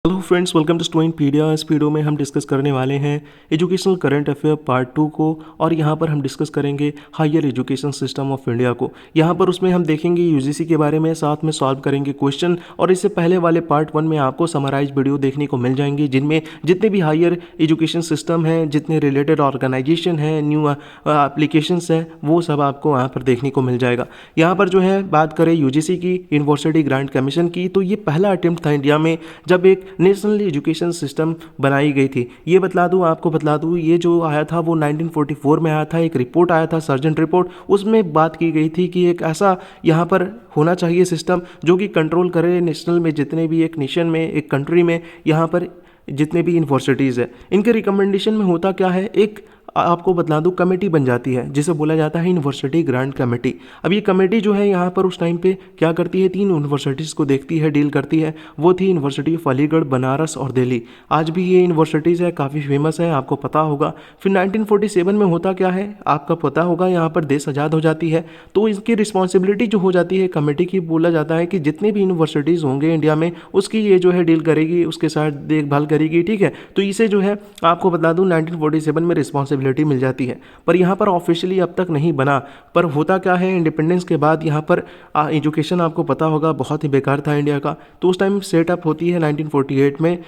Hello friends, welcome to Studentpedia. इस video में हम डिस्कस करने वाले हैं एजुकेशनल करंट अफेयर पार्ट 2 को, और यहाँ पर हम डिस्कस करेंगे higher education system of India को। यहाँ पर उसमें हम देखेंगे यूजीसी के बारे में, साथ में सॉल्व करेंगे क्वेश्चन। और इससे पहले वाले पार्ट 1 में आपको समराइज वीडियो देखने को मिल जाएंगे, जिनमें जितने भी हायर एजुकेशन सिस्टम हैं, जितने रिलेटेड ऑर्गेनाइजेशन हैं, न्यू एप्लीकेशंस हैं, वो सब आपको यहाँ पर देखने को मिल जाएगा। यहाँ पर जो है बात करें यूजीसी की, यूनिवर्सिटी ग्रांट कमीशन की, तो ये पहला अटेम्प्ट था इंडिया में जब एक नेशनल एजुकेशन सिस्टम बनाई गई थी। ये आपको बतला दूँ, ये जो आया था वो 1944 में आया था। एक रिपोर्ट आया था, सर्जेंट रिपोर्ट, उसमें बात की गई थी कि एक ऐसा यहाँ पर होना चाहिए सिस्टम जो कि कंट्रोल करे नेशनल में, जितने भी एक नेशन में, एक कंट्री में यहाँ पर जितने भी यूनिवर्सिटीज़ है, इनके रिकमेंडेशन में होता क्या है, एक आपको बतला दूँ कमेटी बन जाती है जिसे बोला जाता है यूनिवर्सिटी ग्रांट कमेटी। अब ये कमेटी जो है यहाँ पर उस टाइम पे क्या करती है, 3 यूनिवर्सिटीज़ को देखती है, डील करती है। वो थी यूनिवर्सिटी ऑफ अलीगढ़, बनारस और दिल्ली। आज भी ये यूनिवर्सिटीज़ है, काफ़ी फेमस है, आपको पता होगा। फिर 1947 में होता क्या है, आपका पता होगा, यहाँ पर देश आज़ाद हो जाती है, तो इसकी रिस्पॉन्सिबिलिटी जो हो जाती है कमेटी की, बोला जाता है कि जितने भी यूनिवर्सिटीज़ होंगे इंडिया में, उसकी ये जो है डील करेगी, उसके साथ देखभाल करेगी, ठीक है। तो इसे जो है आपको बता दूँ 1947 में रिस्पॉन्सिबिलिटी मिल जाती है, पर यहाँ पर ऑफिशियली अब तक नहीं बना। पर होता क्या है, इंडिपेंडेंस के बाद यहाँ पर एजुकेशन आपको पता होगा बहुत ही बेकार था इंडिया का, तो उस टाइम सेटअप होती है 1948 में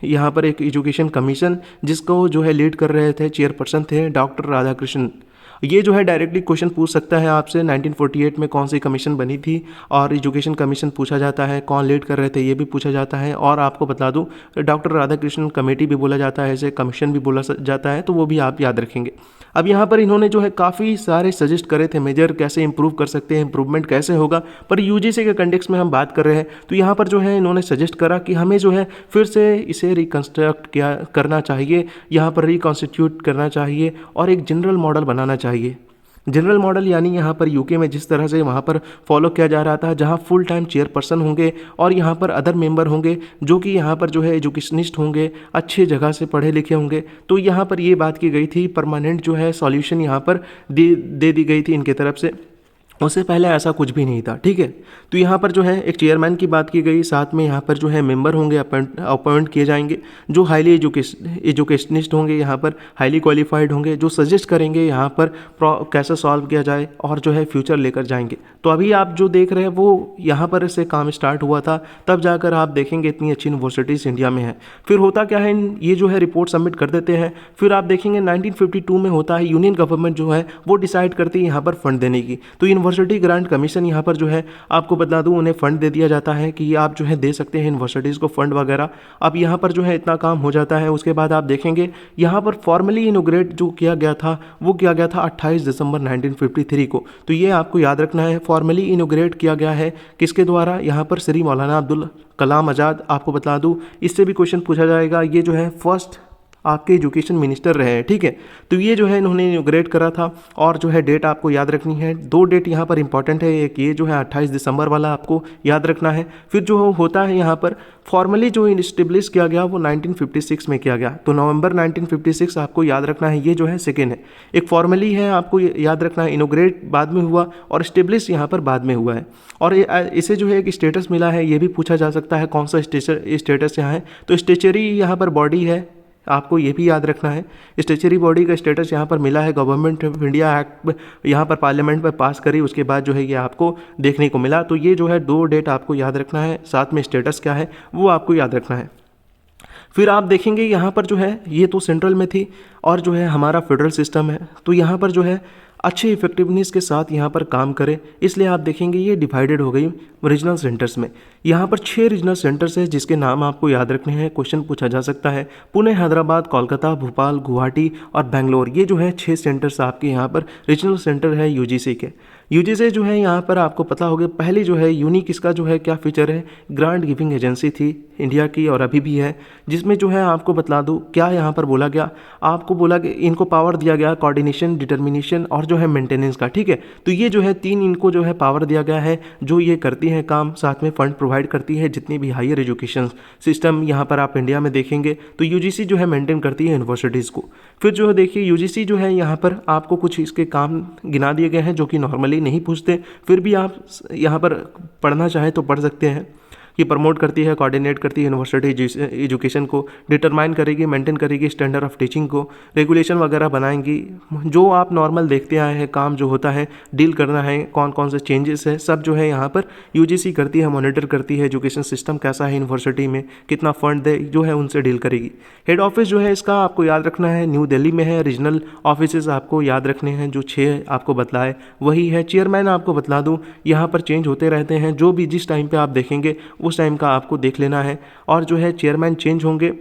यहाँ पर एक एजुकेशन कमीशन, जिसको जो है लीड कर रहे थे, चेयरपर्सन थे डॉक्टर राधाकृष्णन। ये जो है डायरेक्टली क्वेश्चन पूछ सकता है आपसे, 1948 में कौन सी कमीशन बनी थी, और एजुकेशन कमीशन पूछा जाता है, कौन लीड कर रहे थे ये भी पूछा जाता है। और आपको बता दूं डॉक्टर राधाकृष्णन कमेटी भी बोला जाता है, इसे कमीशन भी बोला जाता है, तो वो भी आप याद रखेंगे। अब यहाँ पर इन्होंने जो है काफ़ी सारे सजेस्ट करे थे मेजर, कैसे इंप्रूव कर सकते हैं, इंप्रूवमेंट कैसे होगा। पर यूजीसी के कंटेक्स्ट में हम बात कर रहे हैं, तो यहाँ पर जो है इन्होंने सजेस्ट करा कि हमें जो है फिर से इसे रिकन्स्ट्रक्ट करना चाहिए, यहाँ पर रिकॉन्स्टिट्यूट करना चाहिए और एक जनरल मॉडल बनाना चाहिए। जनरल मॉडल यानी यहाँ पर यूके में जिस तरह से वहाँ पर फॉलो किया जा रहा था, जहाँ फुल टाइम चेयरपर्सन होंगे और यहाँ पर अदर मेंबर होंगे जो कि यहाँ पर जो है एजुकेशनिस्ट होंगे, अच्छे जगह से पढ़े लिखे होंगे। तो यहाँ पर ये बात की गई थी, परमानेंट जो है सॉल्यूशन यहाँ पर दे दी गई थी इनके तरफ से। उससे पहले ऐसा कुछ भी नहीं था, ठीक है। तो यहाँ पर जो है एक चेयरमैन की बात की गई, साथ में यहाँ पर जो है मेंबर होंगे, अपॉइंट किए जाएंगे, जो हाईली एजुकेशनिस्ट होंगे, यहाँ पर हाईली क्वालिफाइड होंगे, जो सजेस्ट करेंगे यहाँ पर कैसे सॉल्व किया जाए और जो है फ्यूचर लेकर जाएंगे। तो अभी आप जो देख रहे हैं वो यहाँ पर से काम स्टार्ट हुआ था, तब जाकर आप देखेंगे इतनी अच्छी यूनिवर्सिटीज़ इंडिया में है। फिर होता क्या है, ये जो है रिपोर्ट सबमिट कर देते हैं, फिर आप देखेंगे 1952 में होता है, यूनियन गवर्नमेंट जो है वो डिसाइड करती है यहाँ पर फंड देने की। तो यूनिवर्सिटी ग्रांट कमीशन यहाँ पर जो है आपको बता दूं, उन्हें फंड दे दिया जाता है कि आप जो है दे सकते हैं यूनिवर्सिटीज़ को फंड वगैरह। अब यहाँ पर जो है इतना काम हो जाता है। उसके बाद आप देखेंगे यहाँ पर फॉर्मली इनोग्रेट जो किया गया था वो किया गया था 28 दिसंबर 1953 को। तो ये आपको याद रखना है, फॉर्मली इनोग्रेट किया गया है किसके द्वारा, यहाँ पर श्री मौलाना अब्दुल कलाम आज़ाद। आपको बता दूँ, इससे भी क्वेश्चन पूछा जाएगा, ये जो है फर्स्ट आपके एजुकेशन मिनिस्टर रहे हैं, ठीक है। तो ये जो है इन्होंने इनोग्रेट करा था, और जो है डेट आपको याद रखनी है। 2 डेट यहाँ पर इंपॉर्टेंट है, एक ये जो है 28 दिसंबर वाला आपको याद रखना है। फिर जो होता है यहाँ पर फॉर्मली जो इस्टेब्लिश किया गया वो 1956 में किया गया, तो नवंबर 1956 आपको याद रखना है, ये जो है सेकेंड है। एक फॉर्मली है, आपको याद रखना है, इनोग्रेट बाद में हुआ और इस्टेब्लिश यहाँ पर बाद में हुआ है। और इसे जो है एक स्टेटस मिला है, ये भी पूछा जा सकता है कौन सा स्टेटस यहाँ है। तो स्टेचरी यहाँ पर बॉडी है, आपको ये भी याद रखना है, स्टेचरी बॉडी का स्टेटस यहाँ पर मिला है, गवर्नमेंट ऑफ इंडिया एक्ट यहाँ पर पार्लियामेंट में पास करी, उसके बाद जो है ये आपको देखने को मिला। तो ये जो है 2 डेट आपको याद रखना है, साथ में स्टेटस क्या है वो आपको याद रखना है। फिर आप देखेंगे यहाँ पर जो है ये तो सेंट्रल में थी, और जो है हमारा फेडरल सिस्टम है, तो यहाँ पर जो है अच्छे इफेक्टिवनेस के साथ यहाँ पर काम करें, इसलिए आप देखेंगे ये डिवाइडेड हो गई रीजनल सेंटर्स में। यहाँ पर 6 रीजनल सेंटर्स है जिसके नाम आपको याद रखने हैं, क्वेश्चन पूछा जा सकता है। पुणे, हैदराबाद, कोलकाता, भोपाल, गुवाहाटी और बेंगलोर, ये जो है 6 सेंटर्स आपके यहाँ पर रीजनल सेंटर है यूजीसी के। यूजीसी जो है यहाँ पर आपको पता होगा, पहली जो है यूनिक, इसका जो है क्या फीचर है, ग्रांट गिविंग एजेंसी थी इंडिया की और अभी भी है, जिसमें जो है आपको बता दूँ क्या यहाँ पर बोला गया, आपको बोला कि इनको पावर दिया गया कोऑर्डिनेशन, डिटर्मिनेशन और जो है मेंटेनेंस का, ठीक है। तो ये जो है 3 इनको जो है पावर दिया गया है, जो ये करती हैं काम, साथ में फंड प्रोवाइड करती है जितनी भी हायर एजुकेशन सिस्टम यहाँ पर आप इंडिया में देखेंगे। तो यूजीसी जो है मेंटेन करती है यूनिवर्सिटीज़ को। फिर जो है देखिए यूजीसी जो है यहाँ पर आपको कुछ इसके काम गिना दिए गए हैं जो कि नॉर्मली नहीं पूछते, फिर भी आप यहाँ पर पढ़ना चाहें तो पढ़ सकते हैं। ये प्रमोट करती है, कोऑर्डिनेट करती है यूनिवर्सिटी एजुकेशन को, डिटरमाइन करेगी, मेंटेन करेगी स्टैंडर्ड ऑफ टीचिंग को, रेगुलेशन वगैरह बनाएंगी। जो आप नॉर्मल देखते आए हैं काम जो होता है, डील करना है, कौन कौन से चेंजेस है, सब जो है यहाँ पर यूजीसी करती है, मॉनिटर करती है एजुकेशन सिस्टम कैसा है यूनिवर्सिटी में, कितना फंड दे, जो है उनसे डील करेगी। हेड ऑफिस जो है इसका आपको याद रखना है न्यू दिल्ली में है। रीजनल ऑफिसेज आपको याद रखने हैं, जो 6 आपको बतलाए वही है। चेयरमैन आपको बतला दूँ, यहाँ पर चेंज होते रहते हैं, जो भी जिस टाइम पे आप देखेंगे उस टाइम का आपको देख लेना है। और जो है चेयरमैन चेंज होंगे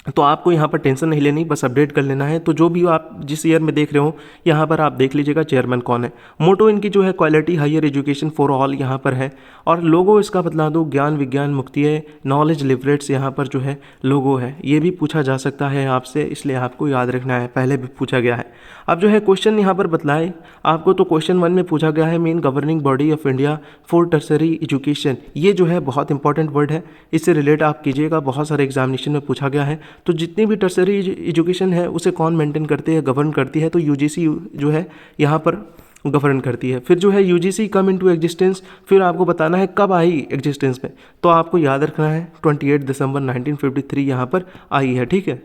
तो आपको यहाँ पर टेंशन नहीं लेनी, बस अपडेट कर लेना है। तो जो भी आप जिस ईयर में देख रहे हो यहाँ पर आप देख लीजिएगा चेयरमैन कौन है। मोटो इनकी जो है quality higher education for all यहाँ पर है। और लोगो इसका बतला दो, ज्ञान विज्ञान मुक्ति है, नॉलेज लिबरेट्स यहाँ पर जो है लोगो है। ये भी पूछा जा सकता है आपसे, इसलिए आपको याद रखना है, पहले भी पूछा गया है। अब जो है क्वेश्चन यहाँ पर बतलाए आपको, तो क्वेश्चन 1 में पूछा गया है main governing body of India for tertiary education. ये जो है बहुत इंपॉर्टेंट वर्ड है, इससे रिलेट आप कीजिएगा, बहुत सारे एग्जामिनेशन में पूछा गया है। तो जितनी भी टर्सरी एजुकेशन है उसे कौन मेंटेन करती है, गवर्न करती है, तो यूजीसी जो है यहाँ पर गवर्न करती है। फिर जो है यूजीसी कम इनटू एग्जिस्टेंस, फिर आपको बताना है कब आई एग्जिस्टेंस में, तो आपको याद रखना है 28 दिसंबर 1953 यहाँ पर आई है, ठीक है।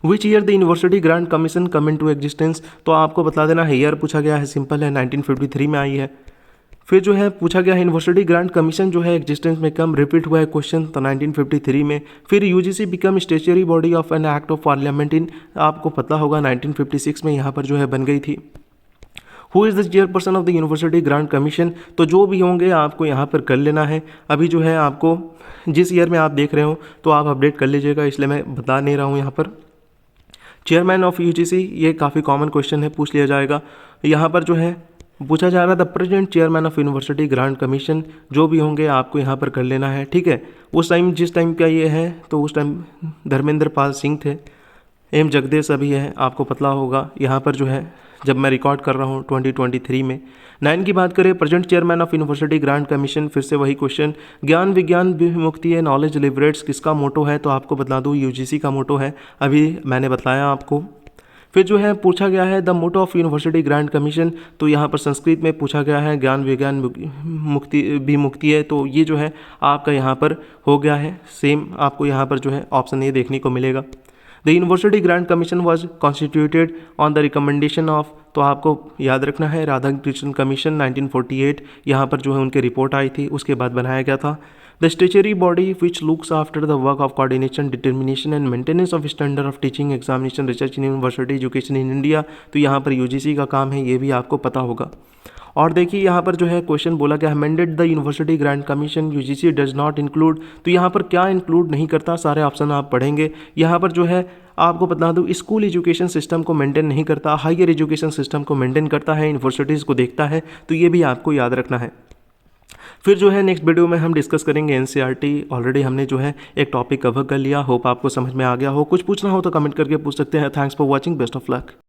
Which year the university grant commission come into existence, तो आपको बता देना है, ईयर पूछा गया है, सिंपल है, 1953 में आई है। फिर जो है पूछा गया है यूनिवर्सिटी ग्रांट कमीशन जो है एग्जिस्टेंस में कम रिपीट हुआ है क्वेश्चन, तो 1953 में। फिर UGC become statutory body of an act of parliament in, आपको पता होगा 1956 में यहाँ पर जो है बन गई थी। Who is the chairperson of the university grant commission, तो जो भी होंगे आपको यहाँ पर कर लेना है। अभी जो है आपको जिस ईयर में आप देख रहे हो तो आप अपडेट कर लीजिएगा, इसलिए मैं बता नहीं रहा हूँ यहाँ पर। चेयरमैन ऑफ यूजीसी, ये काफ़ी कॉमन क्वेश्चन है, पूछ लिया जाएगा। यहाँ पर जो है पूछा जा रहा था present chairman of university grant commission, जो भी होंगे आपको यहाँ पर कर लेना है, ठीक है। उस टाइम जिस टाइम का ये है तो उस टाइम धर्मेंद्र पाल सिंह थे, एम जगदेश अभी है, आपको पता होगा। यहाँ पर जो है जब मैं रिकॉर्ड कर रहा हूँ 2023 में। 9 की बात करें present chairman of university grant commission, फिर से वही क्वेश्चन, ज्ञान विज्ञान मुक्ति है, नॉलेज लिबरेट्स, किसका मोटो है, तो आपको बता दूँ यूजीसी का मोटो है, अभी मैंने बताया आपको। फिर जो है पूछा गया है the motto of university grant commission, तो यहाँ पर संस्कृत में पूछा गया है ज्ञान विज्ञान मुक्ति भी मुक्ति है, तो ये जो है आपका यहाँ पर हो गया है सेम, आपको यहाँ पर जो है ऑप्शन ए देखने को मिलेगा। The university grant commission was constituted on the recommendation of, तो आपको याद रखना है राधाकृष्णन कमीशन 1948, यहाँ पर जो है उनकी रिपोर्ट आई थी, उसके बाद बनाया गया था। The statutory body which looks after the work of coordination determination and maintenance of standard of teaching examination research in university education in India, तो यहाँ पर यूजीसी का काम है, ये भी आपको पता होगा। और देखिए यहाँ पर जो है क्वेश्चन बोला गया amended the university grant commission UGC does not include, तो यहाँ पर क्या इंक्लूड नहीं करता, सारे ऑप्शन आप पढ़ेंगे। यहाँ पर जो है आपको बता दूँ स्कूल एजुकेशन सिस्टम को मेंटेन नहीं करता, हायर एजुकेशन सिस्टम को मेंटेन करता है, यूनिवर्सिटीज़ को देखता है, तो ये भी आपको याद रखना है। फिर जो है नेक्स्ट वीडियो में हम डिस्कस करेंगे एनसीईआरटी। ऑलरेडी हमने जो है एक टॉपिक कवर कर लिया, होप आपको समझ में आ गया हो। कुछ पूछना हो तो कमेंट करके पूछ सकते हैं। Thanks for watching, best of luck.